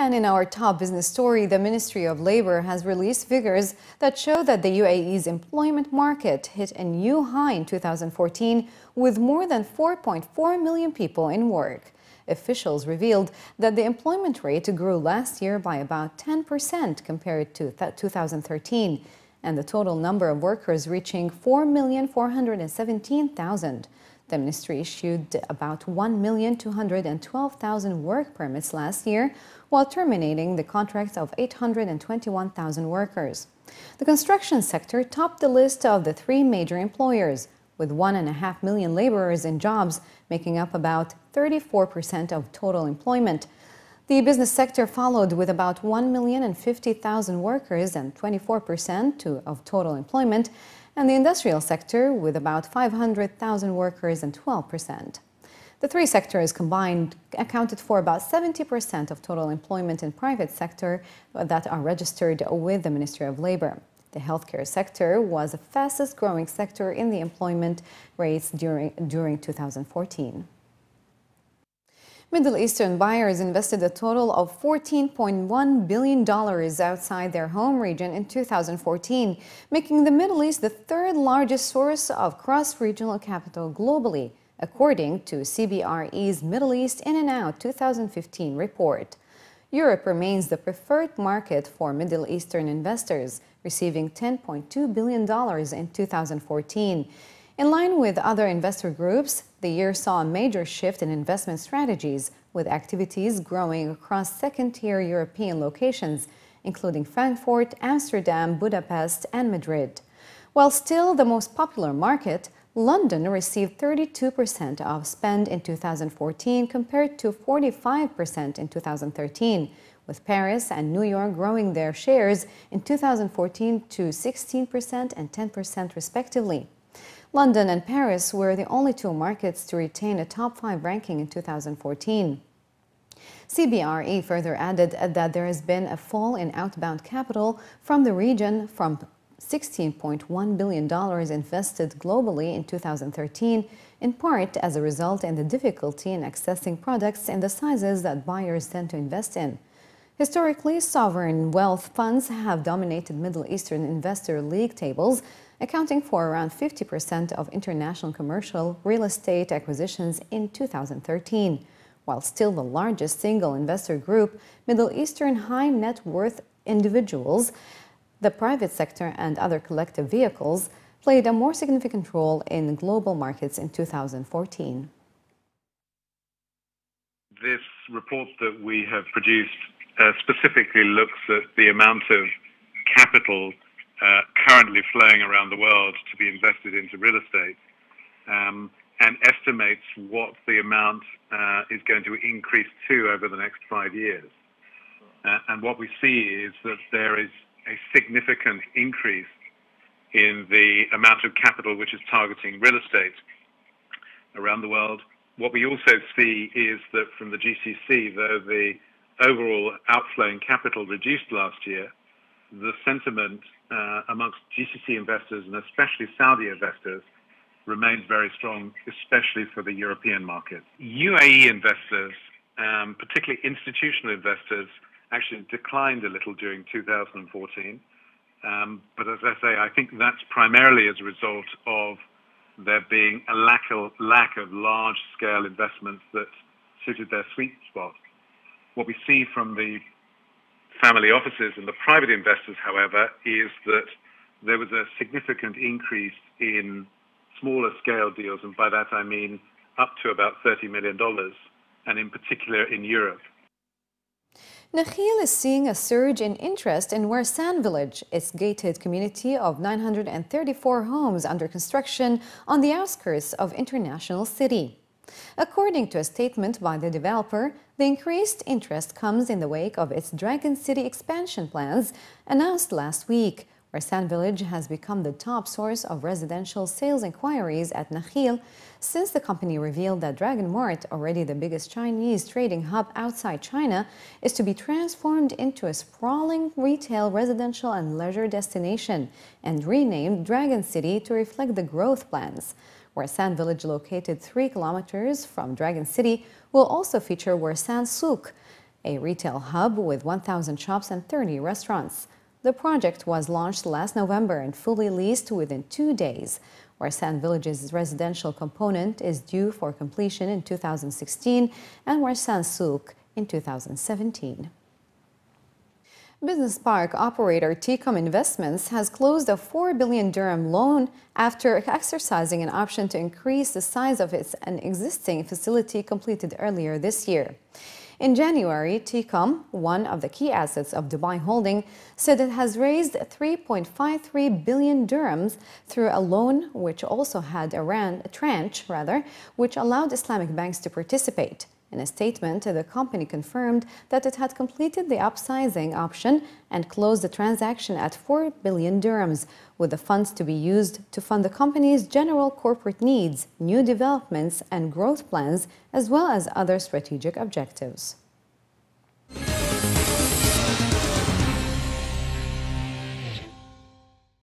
And in our top business story, the Ministry of Labor has released figures that show that the UAE's employment market hit a new high in 2014 with more than 4.4 million people in work. Officials revealed that the employment rate grew last year by about 10% compared to 2013, and the total number of workers reaching 4,417,000. The ministry issued about 1,212,000 work permits last year, while terminating the contracts of 821,000 workers. The construction sector topped the list of the three major employers, with 1.5 million laborers in jobs, making up about 34% of total employment. The business sector followed with about 1,050,000 workers and 24% of total employment, and the industrial sector with about 500,000 workers and 12%. The three sectors combined accounted for about 70% of total employment in private sector that are registered with the Ministry of Labor. The healthcare sector was the fastest growing sector in the employment rates during 2014. Middle Eastern buyers invested a total of $14.1 billion outside their home region in 2014, making the Middle East the third largest source of cross-regional capital globally, according to CBRE's Middle East In and Out 2015 report. Europe remains the preferred market for Middle Eastern investors, receiving $10.2 billion in 2014. In line with other investor groups, the year saw a major shift in investment strategies, with activities growing across second-tier European locations, including Frankfurt, Amsterdam, Budapest, and Madrid. While still the most popular market, London received 32% of spend in 2014 compared to 45% in 2013, with Paris and New York growing their shares in 2014 to 16% and 10% respectively. London and Paris were the only two markets to retain a top 5 ranking in 2014. CBRE further added that there has been a fall in outbound capital from the region from $16.1 billion invested globally in 2013, in part as a result in the difficulty in accessing products in the sizes that buyers tend to invest in. Historically, sovereign wealth funds have dominated Middle Eastern investor league tables, accounting for around 50% of international commercial real estate acquisitions in 2013. While still the largest single investor group, Middle Eastern high net worth individuals, the private sector and other collective vehicles played a more significant role in global markets in 2014. This report that we have produced specifically looks at the amount of capital currently flowing around the world to be invested into real estate and estimates what the amount is going to increase to over the next 5 years. And what we see is that there is a significant increase in the amount of capital which is targeting real estate around the world. What we also see is that from the GCC, though the overall outflow in capital reduced last year, the sentiment amongst GCC investors and especially Saudi investors remains very strong, especially for the European market. UAE investors, particularly institutional investors, actually declined a little during 2014. But as I say, I think that's primarily as a result of there being a lack of large-scale investments that suited their sweet spot. What we see from the family offices and the private investors, however, is that there was a significant increase in smaller scale deals, and by that I mean up to about $30 million, and in particular in Europe. Nakheel is seeing a surge in interest in Warsan village, its gated community of 934 homes under construction on the outskirts of International City. According to a statement by the developer, the increased interest comes in the wake of its Dragon City expansion plans announced last week. Warsan village has become the top source of residential sales inquiries at Nakheel since the company revealed that Dragon Mart, already the biggest Chinese trading hub outside China, is to be transformed into a sprawling retail, residential and leisure destination and renamed Dragon City to reflect the growth plans. Warsan village, located 3 kilometers from Dragon City, will also feature Warsan Souk, a retail hub with 1,000 shops and 30 restaurants. The project was launched last November and fully leased within 2 days. Warsan Village's residential component is due for completion in 2016 and Warsan Souk in 2017. Business park operator Tecom Investments has closed a 4 billion dirham loan after exercising an option to increase the size of an existing facility completed earlier this year. In January, Tecom, one of the key assets of Dubai Holding, said it has raised 3.53 billion dirhams through a loan which also had a tranche, which allowed Islamic banks to participate. In a statement, the company confirmed that it had completed the upsizing option and closed the transaction at 4 billion dirhams, with the funds to be used to fund the company's general corporate needs, new developments and growth plans, as well as other strategic objectives.